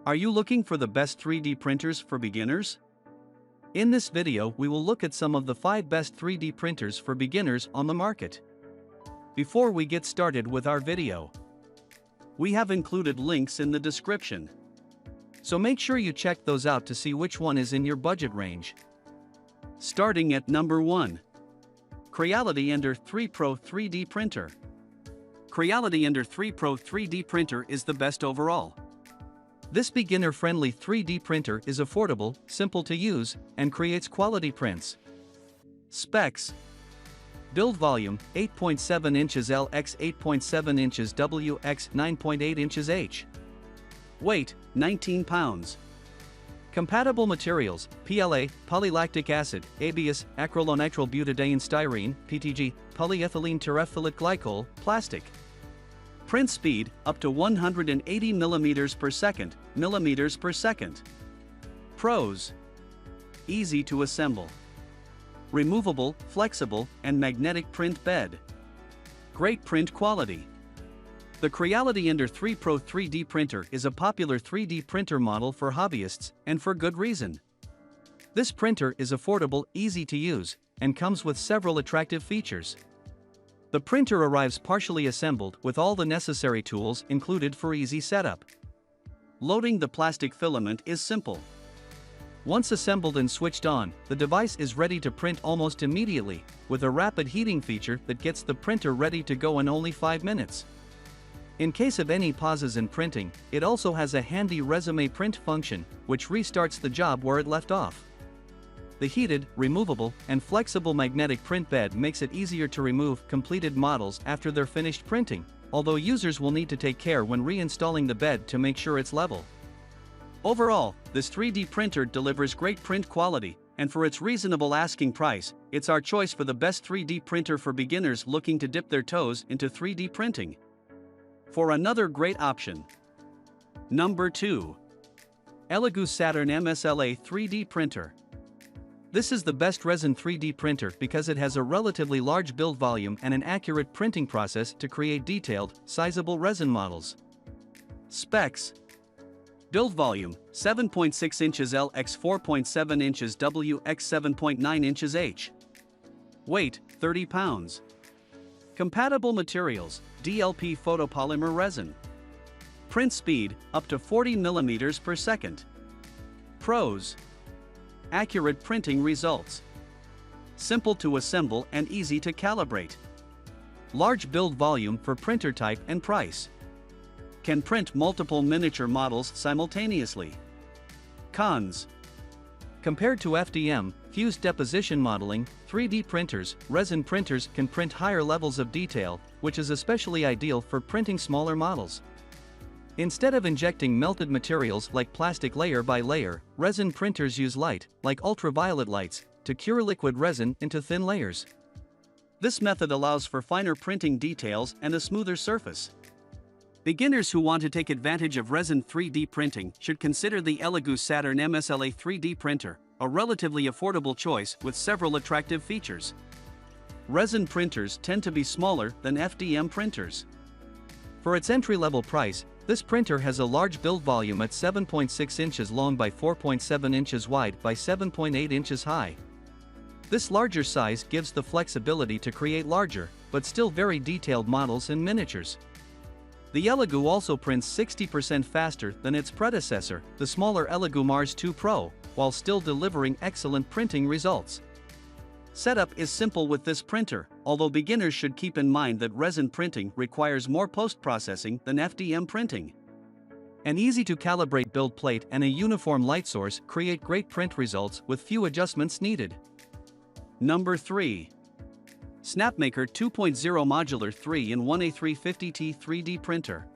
Are you looking for the best 3D printers for beginners? In this video, we will look at some of the 5 best 3D printers for beginners on the market. Before we get started with our video, we have included links in the description. So make sure you check those out to see which one is in your budget range. Starting at number 1. Creality Ender 3 Pro 3D Printer. Creality Ender 3 Pro 3D Printer is the best overall. This beginner-friendly 3D printer is affordable, simple to use, and creates quality prints. Specs: build volume 8.7 inches L x 8.7 inches W x 9.8 inches H. Weight 19 pounds. Compatible materials: PLA, polylactic acid, ABS, acrylonitrile butadiene styrene, PTG, polyethylene terephthalate glycol, plastic. Print speed up to 180 millimeters per second. Pros: easy to assemble, removable, flexible, and magnetic print bed. Great print quality. The Creality Ender 3 Pro 3D printer is a popular 3D printer model for hobbyists, and for good reason. This printer is affordable, easy to use, and comes with several attractive features. The printer arrives partially assembled with all the necessary tools included for easy setup. Loading the plastic filament is simple. Once assembled and switched on, the device is ready to print almost immediately, with a rapid heating feature that gets the printer ready to go in only 5 minutes. In case of any pauses in printing, it also has a handy resume print function, which restarts the job where it left off. The heated, removable, and flexible magnetic print bed makes it easier to remove completed models after they're finished printing, although users will need to take care when reinstalling the bed to make sure it's level. Overall, this 3D printer delivers great print quality, and for its reasonable asking price, it's our choice for the best 3D printer for beginners looking to dip their toes into 3D printing. For another great option. Number 2. ELEGOO Saturn MSLA 3D Printer. This is the best resin 3D printer because it has a relatively large build volume and an accurate printing process to create detailed, sizable resin models. Specs: build volume 7.6 inches L x 4.7 inches W x 7.9 inches H. Weight 30 pounds. Compatible materials: DLP photopolymer resin. Print speed up to 40 millimeters per second. Pros: accurate printing results, simple to assemble and easy to calibrate. Large build volume for printer type and price. Can print multiple miniature models simultaneously. Cons: compared to FDM, fused deposition modeling, 3D printers, resin printers can print higher levels of detail, which is especially ideal for printing smaller models. Instead of injecting melted materials like plastic layer by layer, resin printers use light, like ultraviolet lights, to cure liquid resin into thin layers. This method allows for finer printing details and a smoother surface. Beginners who want to take advantage of resin 3D printing should consider the ELEGOO Saturn MSLA 3D printer, a relatively affordable choice with several attractive features. Resin printers tend to be smaller than FDM printers. For its entry-level price, this printer has a large build volume at 7.6 inches long by 4.7 inches wide by 7.8 inches high. This larger size gives the flexibility to create larger, but still very detailed models and miniatures. The ELEGOO also prints 60% faster than its predecessor, the smaller ELEGOO Mars 2 Pro, while still delivering excellent printing results. Setup is simple with this printer, although beginners should keep in mind that resin printing requires more post-processing than FDM printing. An easy-to-calibrate build plate and a uniform light source create great print results with few adjustments needed. Number 3. Snapmaker 2.0 Modular 3-in-1 A350T 3D Printer.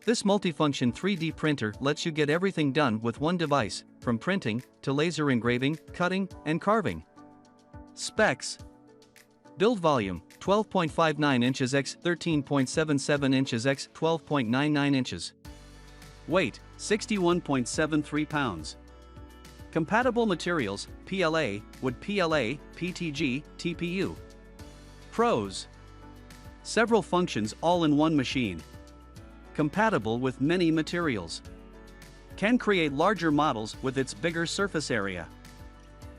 This multifunction 3D printer lets you get everything done with one device, from printing to laser engraving, cutting, and carving. Specs: build volume 12.59 inches x 13.77 inches x 12.99 inches. Weight 61.73 pounds. Compatible materials: PLA, wood PLA, PTG, TPU. Pros: several functions all in one machine. Compatible with many materials. can create larger models with its bigger surface area.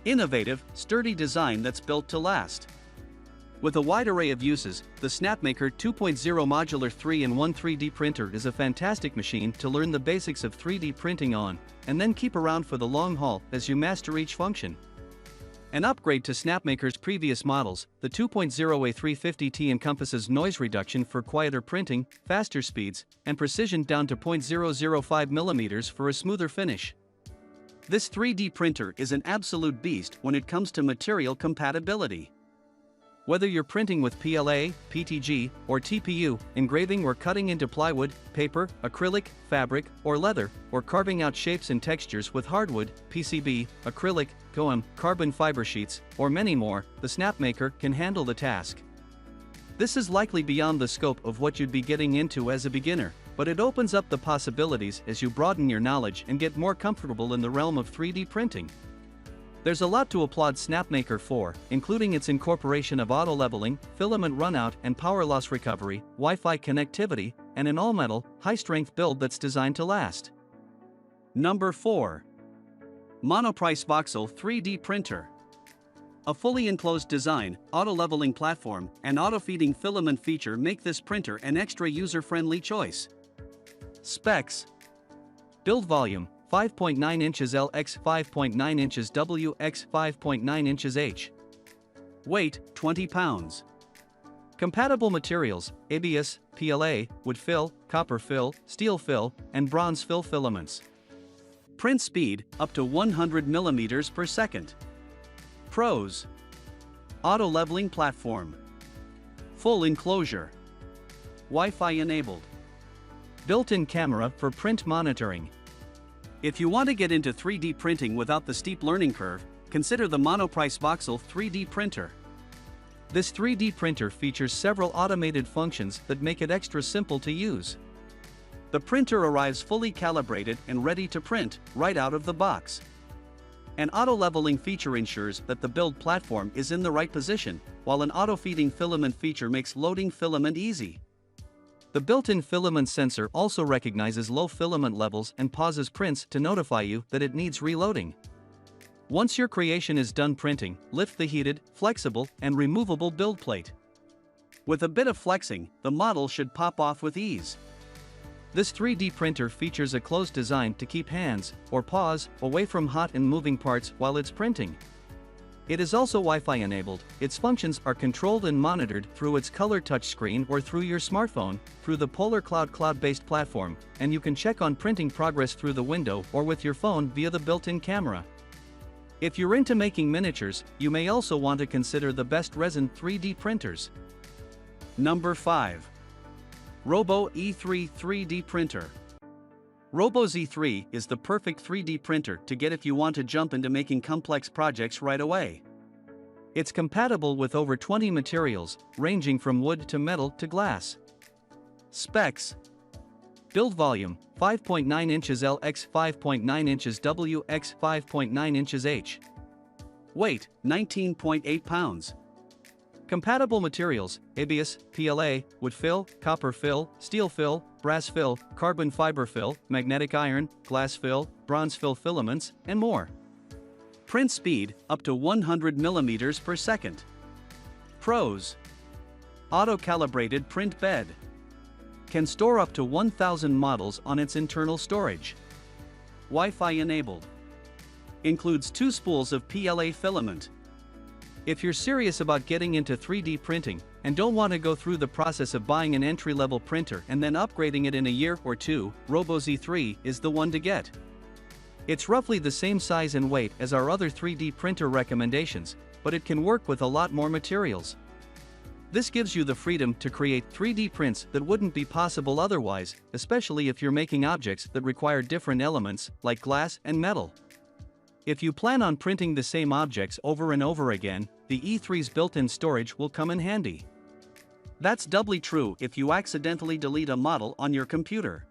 Innovative, sturdy design that's built to last. With a wide array of uses, the Snapmaker 2.0 Modular 3-in-1 3D printer is a fantastic machine to learn the basics of 3D printing on, and then keep around for the long haul as you master each function. An upgrade to Snapmaker's previous models, the 2.0 A350T encompasses noise reduction for quieter printing, faster speeds, and precision down to 0.005 mm for a smoother finish. This 3D printer is an absolute beast when it comes to material compatibility. Whether you're printing with PLA, PTG, or TPU, engraving or cutting into plywood, paper, acrylic, fabric, or leather, or carving out shapes and textures with hardwood, PCB, acrylic, GOM, carbon fiber sheets, or many more, the Snapmaker can handle the task. This is likely beyond the scope of what you'd be getting into as a beginner, but it opens up the possibilities as you broaden your knowledge and get more comfortable in the realm of 3D printing. There's a lot to applaud Snapmaker for, including its incorporation of auto-leveling, filament runout and power loss recovery, Wi-Fi connectivity, and an all-metal, high-strength build that's designed to last. Number 4. Monoprice Voxel 3D Printer. A fully enclosed design, auto-leveling platform, and auto-feeding filament feature make this printer an extra user-friendly choice. Specs. Build volume: 5.9 inches L x 5.9 inches W x 5.9 inches H. Weight: 20 pounds. Compatible materials: ABS, PLA, wood fill, copper fill, steel fill, and bronze fill filaments. Print speed: up to 100 mm per second. Pros: auto leveling platform, full enclosure, Wi-Fi enabled, built-in camera for print monitoring. If you want to get into 3D printing without the steep learning curve, consider the Monoprice Voxel 3D printer. This 3D printer features several automated functions that make it extra simple to use. The printer arrives fully calibrated and ready to print right out of the box. An auto-leveling feature ensures that the build platform is in the right position, while an auto-feeding filament feature makes loading filament easy. The built-in filament sensor also recognizes low filament levels and pauses prints to notify you that it needs reloading. Once your creation is done printing, lift the heated, flexible, and removable build plate. With a bit of flexing, the model should pop off with ease. This 3D printer features a closed design to keep hands, or paws, away from hot and moving parts while it's printing. It is also Wi-Fi enabled. Its functions are controlled and monitored through its color touchscreen or through your smartphone, through the Polar Cloud cloud-based platform, and you can check on printing progress through the window or with your phone via the built-in camera. If you're into making miniatures, you may also want to consider the best resin 3D printers. Number 5. Robo E3 3D Printer. Robo E3 is the perfect 3D printer to get if you want to jump into making complex projects right away. It's compatible with over 20 materials, ranging from wood to metal to glass. Specs. Build volume: 5.9 inches L x 5.9 inches W x 5.9 inches H. Weight: 19.8 pounds. Compatible materials: ABS, PLA, wood fill, copper fill, steel fill, brass fill, carbon fiber fill, magnetic iron, glass fill, bronze fill filaments, and more. Print speed: up to 100 mm per second. Pros: auto-calibrated print bed. Can store up to 1,000 models on its internal storage. Wi-Fi enabled. Includes 2 spools of PLA filament. If you're serious about getting into 3D printing, and don't want to go through the process of buying an entry-level printer and then upgrading it in a year or two, Robo E3 is the one to get. It's roughly the same size and weight as our other 3D printer recommendations, but it can work with a lot more materials. This gives you the freedom to create 3D prints that wouldn't be possible otherwise, especially if you're making objects that require different elements, like glass and metal. If you plan on printing the same objects over and over again, the E3's built-in storage will come in handy. That's doubly true if you accidentally delete a model on your computer.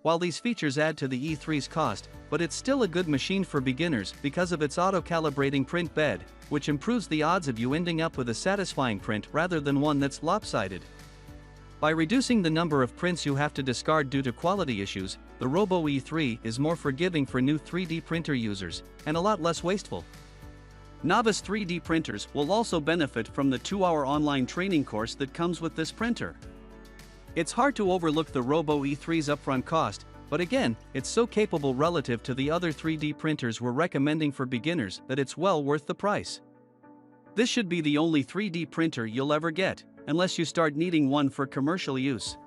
While these features add to the E3's cost, but it's still a good machine for beginners because of its auto-calibrating print bed, which improves the odds of you ending up with a satisfying print rather than one that's lopsided. By reducing the number of prints you have to discard due to quality issues, the Robo E3 is more forgiving for new 3D printer users, and a lot less wasteful. Novice 3D printers will also benefit from the 2-hour online training course that comes with this printer. It's hard to overlook the Robo E3's upfront cost, but again, it's so capable relative to the other 3D printers we're recommending for beginners that it's well worth the price. This should be the only 3D printer you'll ever get, unless you start needing one for commercial use.